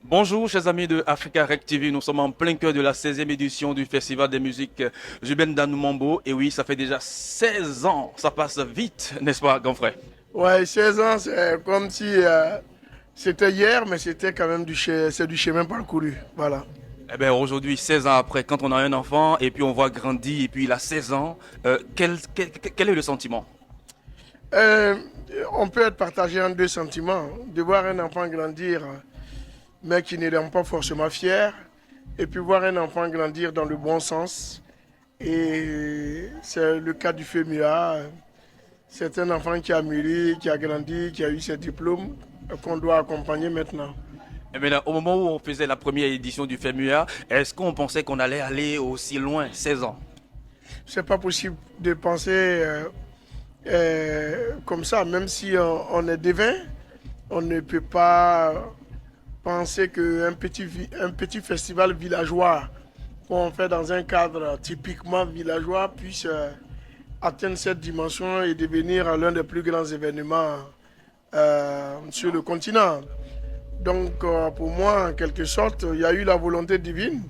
Bonjour chers amis de Africa Rec TV, nous sommes en plein cœur de la 16e édition du Festival des musiques urbaines d'Anoumambo. Et oui, ça fait déjà 16 ans, ça passe vite, n'est-ce pas grand frère? Ouais, 16 ans, c'est comme si c'était hier, mais c'était quand même c'est du chemin parcouru. Voilà. Eh bien aujourd'hui, 16 ans après, quand on a un enfant et puis on voit grandir et puis il a 16 ans, quel est le sentiment? Euh, on peut être partagé en deux sentiments. De voir un enfant grandir, mais qui ne rend pas forcément fier, et puis voir un enfant grandir dans le bon sens. Et c'est le cas du FEMUA. C'est un enfant qui a mûri, qui a grandi, qui a eu ses diplômes, qu'on doit accompagner maintenant. Eh bien, au moment où on faisait la première édition du FEMUA, est-ce qu'on pensait qu'on allait aller aussi loin, 16 ans? C'est pas possible de penser comme ça, même si on est devin, on ne peut pas penser un petit festival villageois qu'on fait dans un cadre typiquement villageois puisse atteindre cette dimension et devenir l'un des plus grands événements sur le continent. Donc pour moi, en quelque sorte, il y a eu la volonté divine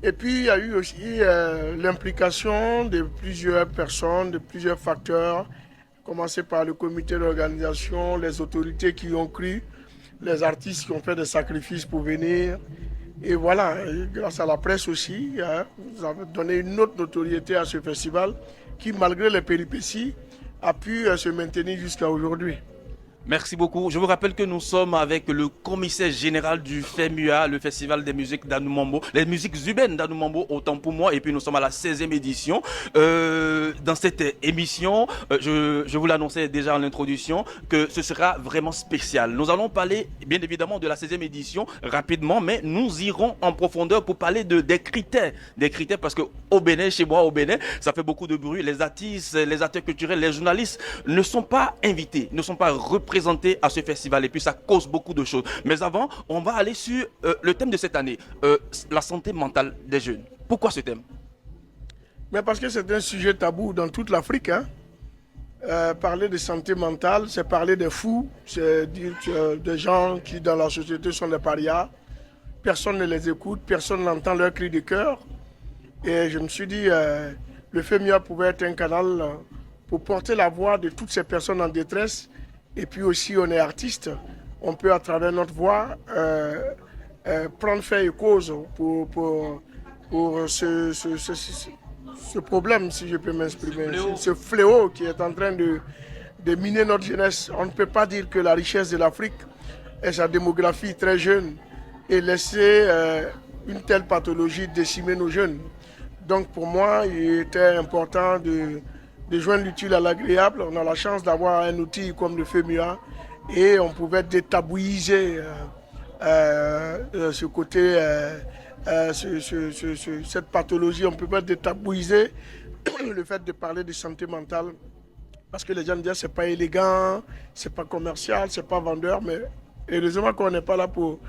et puis il y a eu aussi l'implication de plusieurs personnes, de plusieurs facteurs, commencer par le comité d'organisation, les autorités qui ont cru, les artistes qui ont fait des sacrifices pour venir. Et voilà, et grâce à la presse aussi, hein, vous avez donné une autre notoriété à ce festival qui, malgré les péripéties, a pu se maintenir jusqu'à aujourd'hui. Merci beaucoup. Je vous rappelle que nous sommes avec le commissaire général du FEMUA, le Festival des musiques d'Anoumambo, les musiques urbaines d'Anoumambo, autant pour moi. Et puis nous sommes à la 16e édition. Dans cette émission, je vous l'annonçais déjà en introduction, que ce sera vraiment spécial. Nous allons parler, bien évidemment, de la 16e édition rapidement, mais nous irons en profondeur pour parler des critères. Des critères parce que au Bénin, chez moi au Bénin, ça fait beaucoup de bruit. Les artistes, les acteurs culturels, les journalistes ne sont pas invités, ne sont pas représentés à ce festival et puis ça cause beaucoup de choses. Mais avant, on va aller sur le thème de cette année, la santé mentale des jeunes. Pourquoi ce thème? Mais parce que c'est un sujet tabou dans toute l'Afrique. Hein. Parler de santé mentale, c'est parler des fous, c'est dire des gens qui dans la société sont des parias. Personne ne les écoute, personne n'entend leur cri de cœur. Et je me suis dit, le FEMIA pouvait être un canal pour porter la voix de toutes ces personnes en détresse. Et puis aussi, on est artiste. On peut, à travers notre voix, prendre fait et cause pour ce problème, si je peux m'exprimer. Ce fléau qui est en train de miner notre jeunesse. On ne peut pas dire que la richesse de l'Afrique est sa démographie très jeune et laisser une telle pathologie décimer nos jeunes. Donc pour moi, il était important de joindre l'utile à l'agréable. On a la chance d'avoir un outil comme le FEMUA et on pouvait détabouiser ce côté, cette pathologie. On pouvait détabouiser le fait de parler de santé mentale parce que les gens disent que ce n'est pas élégant, c'est pas commercial, c'est pas vendeur, mais heureusement qu'on n'est pas là pour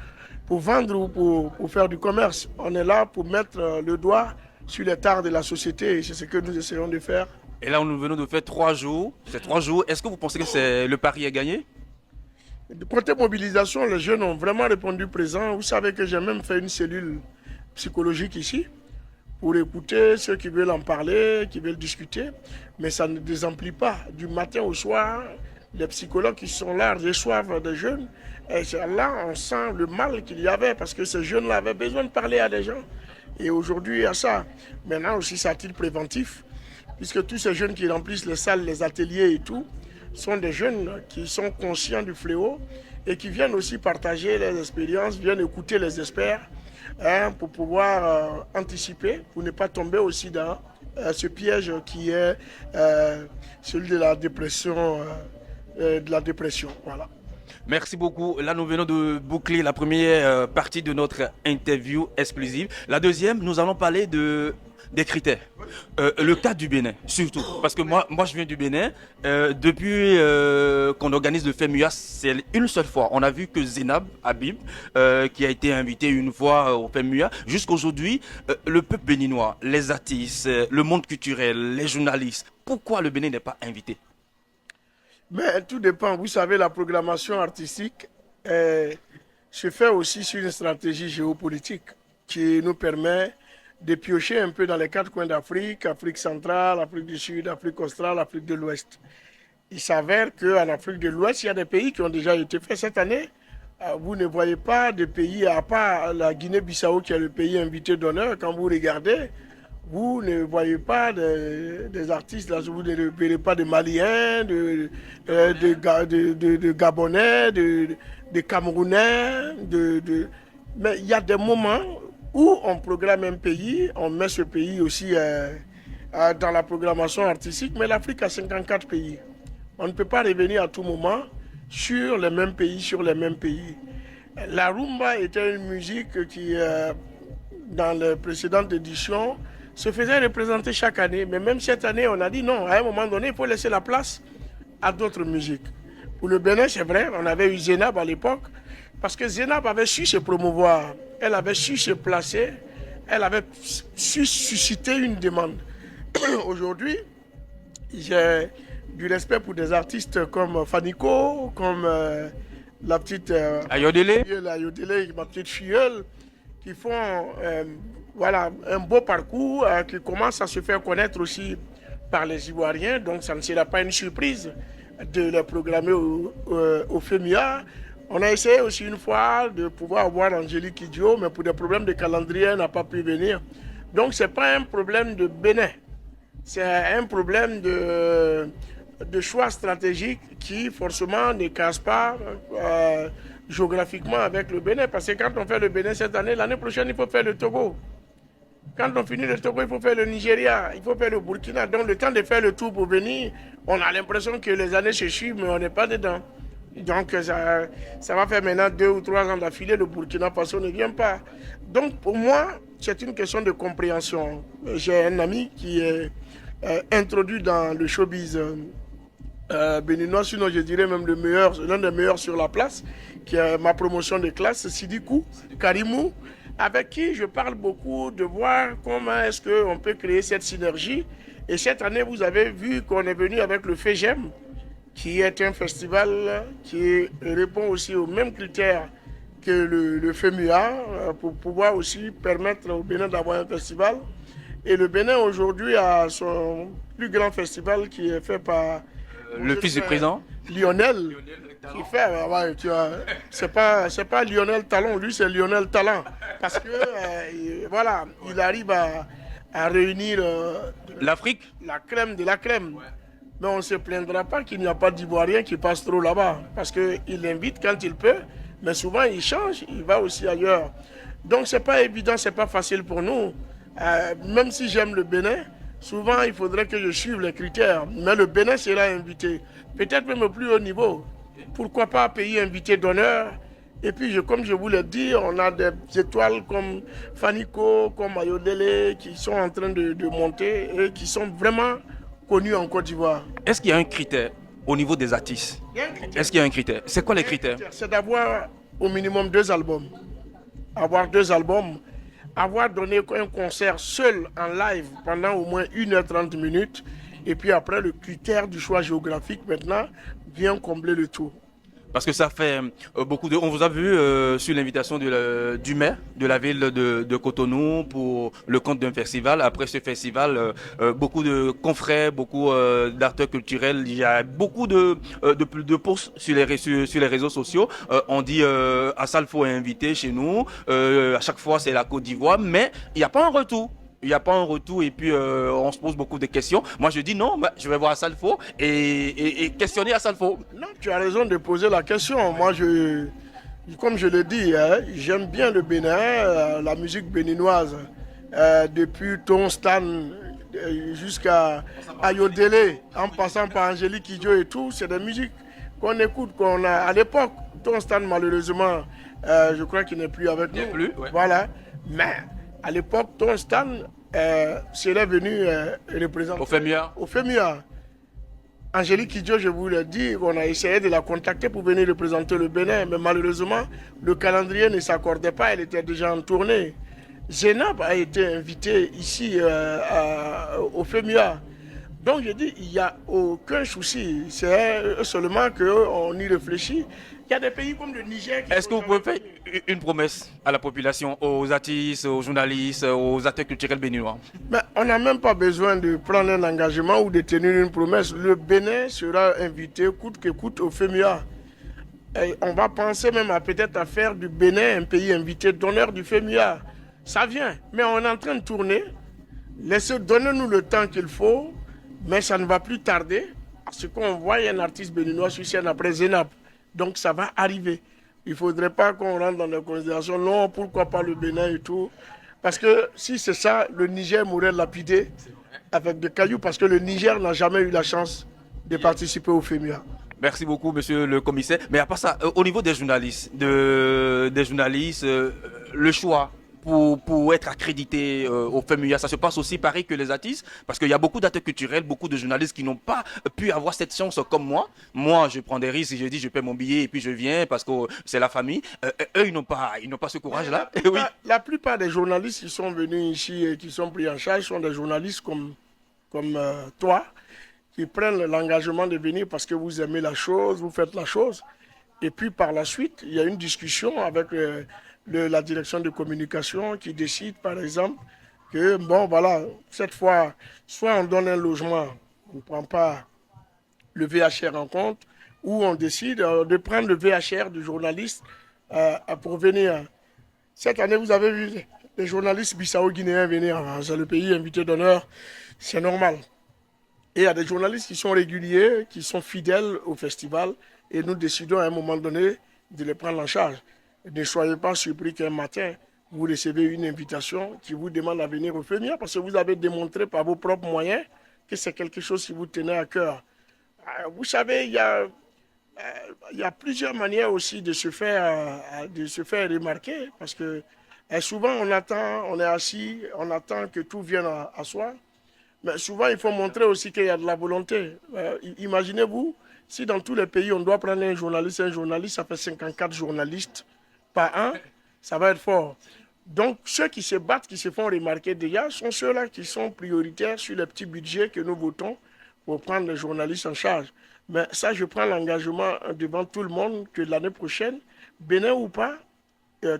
vendre ou pour faire du commerce. On est là pour mettre le doigt sur les tares de la société et c'est ce que nous essayons de faire. Et là, nous venons de faire 3 jours. C'est 3 jours. Est-ce que vous pensez que le pari est gagné? De côté mobilisation, les jeunes ont vraiment répondu présent. Vous savez que j'ai même fait une cellule psychologique ici pour écouter ceux qui veulent en parler, qui veulent discuter. Mais ça ne désemplit pas. Du matin au soir, les psychologues qui sont là reçoivent des jeunes. Et là, on sent le mal qu'il y avait parce que ces jeunes-là avaient besoin de parler à des gens. Et aujourd'hui, il y a ça. Maintenant aussi, c'est à titre préventif, puisque tous ces jeunes qui remplissent les salles, les ateliers et tout, sont des jeunes qui sont conscients du fléau et qui viennent aussi partager leurs expériences, viennent écouter les experts hein, pour pouvoir anticiper, pour ne pas tomber aussi dans ce piège qui est celui de la dépression. Voilà. Merci beaucoup. Là, nous venons de boucler la première partie de notre interview exclusive. La deuxième, nous allons parler des critères. Le cas du Bénin, surtout. Parce que moi je viens du Bénin. Depuis qu'on organise le FEMUA, c'est une seule fois. On a vu que Zénab Habib, qui a été invité une fois au FEMUA, jusqu'aujourd'hui, le peuple béninois, les artistes, le monde culturel, les journalistes, pourquoi le Bénin n'est pas invité? Mais tout dépend. Vous savez, la programmation artistique est se fait aussi sur une stratégie géopolitique qui nous permet de piocher un peu dans les 4 coins d'Afrique, Afrique centrale, Afrique du Sud, Afrique australe, Afrique de l'Ouest. Il s'avère qu'en Afrique de l'Ouest, il y a des pays qui ont déjà été faits cette année. Vous ne voyez pas de pays, à part la Guinée-Bissau qui est le pays invité d'honneur, quand vous regardez, vous ne voyez pas des artistes, là, vous ne verrez pas de Maliens, de Gabonais, de Camerounais. Mais il y a des moments où on programme un pays, on met ce pays aussi dans la programmation artistique, mais l'Afrique a 54 pays. On ne peut pas revenir à tout moment sur les mêmes pays. La rumba était une musique qui, dans les précédentes éditions, se faisait représenter chaque année. Mais même cette année, on a dit non, à un moment donné, il faut laisser la place à d'autres musiques. Pour le Bénin, c'est vrai, on avait eu Zénab à l'époque, parce que Zénab avait su se promouvoir, elle avait su se placer, elle avait su susciter une demande. Aujourd'hui, j'ai du respect pour des artistes comme Faniko, comme la petite Ayodele, ma petite filleule, qui font voilà, un beau parcours, qui commence à se faire connaître aussi par les Ivoiriens. Donc ça ne sera pas une surprise de les programmer au FEMIA. On a essayé aussi une fois de pouvoir avoir Angélique Kidjo, mais pour des problèmes de calendrier, elle n'a pas pu venir. Donc ce n'est pas un problème de Bénin, c'est un problème de choix stratégique qui forcément ne casse pas géographiquement avec le Bénin. Parce que quand on fait le Bénin cette année, l'année prochaine, il faut faire le Togo. Quand on finit le Togo, il faut faire le Nigeria, il faut faire le Burkina. Donc le temps de faire le tour pour venir, on a l'impression que les années se suivent, mais on n'est pas dedans. Donc ça va faire maintenant 2 ou 3 ans d'affilée, le Burkina Faso ne vient pas. Donc pour moi, c'est une question de compréhension. J'ai un ami qui est introduit dans le showbiz béninois, sinon je dirais même l'un des meilleurs sur la place, qui est ma promotion de classe, Sidikou Karimou, avec qui je parle beaucoup de voir comment est-ce qu'on peut créer cette synergie. Et cette année, vous avez vu qu'on est venu avec le FEGEM, qui est un festival qui répond aussi aux mêmes critères que le FEMUA, pour pouvoir aussi permettre au Bénin d'avoir un festival. Et le Bénin aujourd'hui a son plus grand festival qui est fait par le fils du président Lionel, qui fait, ouais, tu vois, c'est pas Lionel Talon, lui c'est Lionel Talent, parce que voilà, il arrive à réunir l'Afrique, la crème de la crème. Ouais. Mais on ne se plaindra pas qu'il n'y a pas d'Ivoiriens qui passent trop là-bas, parce qu'il invite quand il peut, mais souvent il change, il va aussi ailleurs. Donc c'est pas évident, c'est pas facile pour nous. Même si j'aime le Bénin, souvent il faudrait que je suive les critères. Mais le Bénin sera invité, peut-être même au plus haut niveau. Pourquoi pas pays invité d'honneur? Et puis, comme je vous l'ai dit, on a des étoiles comme Faniko, comme Ayodele, qui sont en train de monter et qui sont vraiment connus en Côte d'Ivoire. Est-ce qu'il y a un critère au niveau des artistes? Est-ce qu'il y a un critère? C'est quoi les critères? C'est d'avoir au minimum 2 albums. Avoir 2 albums. Avoir donné un concert seul en live pendant au moins 1h30 minutes. Et puis après, le critère du choix géographique maintenant vient combler le tout. Parce que ça fait beaucoup de... On vous a vu sur l'invitation du maire de la ville de Cotonou pour le compte d'un festival. Après ce festival, beaucoup de confrères, beaucoup d'acteurs culturels, il y a beaucoup de posts sur les réseaux sociaux. On dit Assalfo est invité chez nous. À chaque fois, c'est la Côte d'Ivoire, mais il n'y a pas un retour. Il n'y a pas un retour et puis on se pose beaucoup de questions. Moi, je dis non, je vais voir Assalfo et questionner Assalfo. Non, tu as raison de poser la question. Moi, comme je l'ai dit, j'aime bien le Bénin, la musique béninoise. Depuis Ton Stan jusqu'à Ayodele, en passant par Angélique Kidjo et tout, c'est des musiques qu'on écoute, qu'on a à l'époque. Ton Stan, malheureusement, je crois qu'il n'est plus avec nous. Plus, ouais. Voilà. Mais à l'époque, Ton Stan serait venu représenter au FEMUA. Angélique Kidjo, je vous l'ai dit, on a essayé de la contacter pour venir représenter le Bénin, mais malheureusement, le calendrier ne s'accordait pas, elle était déjà en tournée. Zénab a été invité ici au FEMUA. Donc je dis, il n'y a aucun souci, c'est seulement qu'on y réfléchit. Il y a des pays comme le Niger qui Est-ce que sont vous pouvez faire une promesse à la population, aux artistes, aux journalistes, aux acteurs culturels béninois? Mais on n'a même pas besoin de prendre un engagement ou de tenir une promesse. Le Bénin sera invité coûte que coûte au FEMUA. Et on va penser même à peut-être à faire du Bénin un pays invité d'honneur du FEMUA. Ça vient, mais on est en train de tourner. Donnez-nous le temps qu'il faut, mais ça ne va plus tarder. Parce qu'on voit un artiste béninois sur scène après Zénab. Donc ça va arriver. Il ne faudrait pas qu'on rentre dans des considérations. Non, pourquoi pas le Bénin et tout. Parce que si c'est ça, le Niger mourrait lapidé avec des cailloux. Parce que le Niger n'a jamais eu la chance de participer au FEMUA. Merci beaucoup, monsieur le commissaire. Mais à part ça, au niveau des journalistes, le choix pour être accrédité au FEMUA, ça se passe aussi pareil que les artistes, parce qu'il y a beaucoup d'acteurs culturels, beaucoup de journalistes qui n'ont pas pu avoir cette chance comme moi. Moi, je prends des risques, je dis je paie mon billet et puis je viens parce que c'est la famille. Eux, ils n'ont pas ce courage-là. La plupart des journalistes qui sont venus ici et qui sont pris en charge sont des journalistes comme toi, qui prennent l'engagement de venir parce que vous aimez la chose, vous faites la chose. Et puis par la suite, il y a une discussion avec la direction de communication qui décide, par exemple, que, bon, voilà, cette fois, soit on donne un logement, on ne prend pas le VHR en compte, ou on décide de prendre le VHR du journaliste pour venir. Cette année, vous avez vu les journalistes bissau-guinéens venir, c'est le pays invité d'honneur, c'est normal. Et il y a des journalistes qui sont réguliers, qui sont fidèles au festival, et nous décidons à un moment donné de les prendre en charge. Ne soyez pas surpris qu'un matin, vous recevez une invitation qui vous demande à venir au FEMUA parce que vous avez démontré par vos propres moyens que c'est quelque chose qui vous tenait à cœur. Vous savez, il y a plusieurs manières aussi de se faire remarquer parce que souvent on est assis, on attend que tout vienne à soi. Mais souvent, il faut montrer aussi qu'il y a de la volonté. Imaginez-vous, si dans tous les pays, on doit prendre un journaliste, ça fait 54 journalistes par an, ça va être fort. Donc, ceux qui se battent, qui se font remarquer déjà, sont ceux-là qui sont prioritaires sur les petits budgets que nous votons pour prendre les journalistes en charge. Mais ça, je prends l'engagement devant tout le monde que l'année prochaine, Bénin ou pas,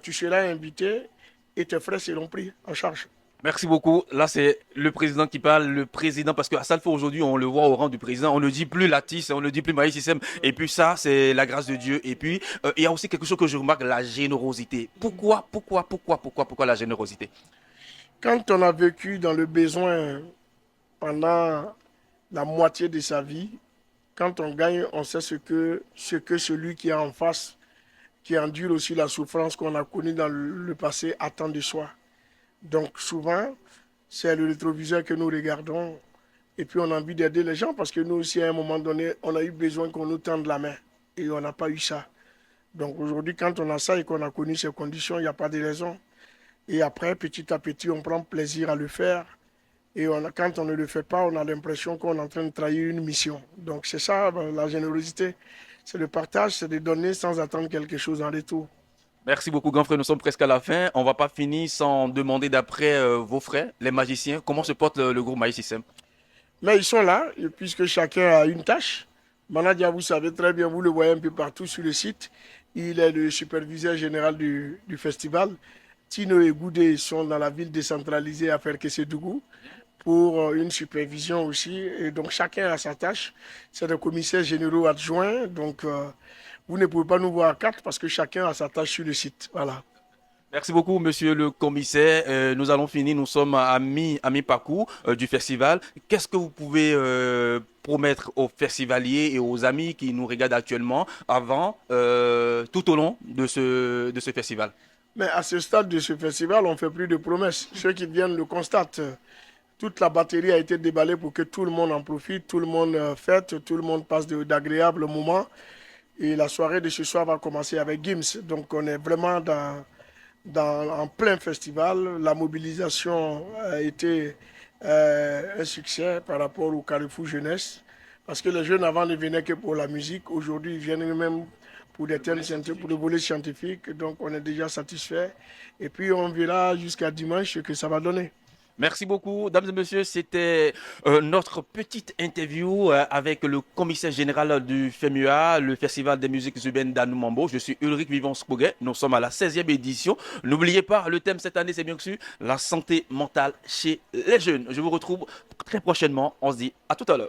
tu seras invité et tes frais seront pris en charge. Merci beaucoup. Là, c'est le président qui parle, le président, parce qu'à Salfo aujourd'hui, on le voit au rang du président. On ne dit plus Latisse, on ne dit plus Maïs System. Et puis ça, c'est la grâce de Dieu. Et puis, il y a aussi quelque chose que je remarque, la générosité. Pourquoi la générosité? Quand on a vécu dans le besoin pendant la moitié de sa vie, quand on gagne, on sait ce que celui qui est en face, qui endure aussi la souffrance qu'on a connue dans le passé, attend de soi. Donc souvent, c'est le rétroviseur que nous regardons et puis on a envie d'aider les gens parce que nous aussi, à un moment donné, on a eu besoin qu'on nous tende la main et on n'a pas eu ça. Donc aujourd'hui, quand on a ça et qu'on a connu ces conditions, il n'y a pas de raison. Et après, petit à petit, on prend plaisir à le faire. Et quand on ne le fait pas, on a l'impression qu'on est en train de trahir une mission. Donc c'est ça, la générosité. C'est le partage, c'est de donner sans attendre quelque chose en retour. Merci beaucoup, grand frère. Nous sommes presque à la fin. On ne va pas finir sans demander d'après vos frères, les magiciens, comment se porte le groupe Maïs System. Mais ils sont là, et puisque chacun a une tâche. Manadia, vous savez très bien, vous le voyez un peu partout sur le site. Il est le superviseur général du festival. Tino et Goudé sont dans la ville décentralisée à Ferkessédougou pour une supervision aussi. Et donc chacun a sa tâche. C'est des commissaires généraux adjoints. Donc vous ne pouvez pas nous voir à quatre parce que chacun a sa tâche sur le site. Voilà. Merci beaucoup, monsieur le commissaire. Nous allons finir. Nous sommes à mi-parcours du festival. Qu'est-ce que vous pouvez promettre aux festivaliers et aux amis qui nous regardent actuellement tout au long de ce festival? Mais à ce stade de ce festival, on ne fait plus de promesses. Ceux qui viennent le constatent. Toute la batterie a été déballée pour que tout le monde en profite, tout le monde fête, tout le monde passe d'agréables moments. Et la soirée de ce soir va commencer avec Gims. Donc on est vraiment en plein festival. La mobilisation a été un succès par rapport au Carrefour Jeunesse. Parce que les jeunes avant ne venaient que pour la musique. Aujourd'hui, ils viennent même pour des thèmes, pour le volet scientifique. Donc on est déjà satisfait. Et puis on verra jusqu'à dimanche ce que ça va donner. Merci beaucoup, dames et messieurs. C'était notre petite interview avec le commissaire général du FEMUA, le Festival des musiques urbaines d'Anoumambo. Je suis Ulrich Vivant-Spouguet. Nous sommes à la 16e édition. N'oubliez pas, le thème cette année, c'est bien sûr la santé mentale chez les jeunes. Je vous retrouve très prochainement. On se dit à tout à l'heure.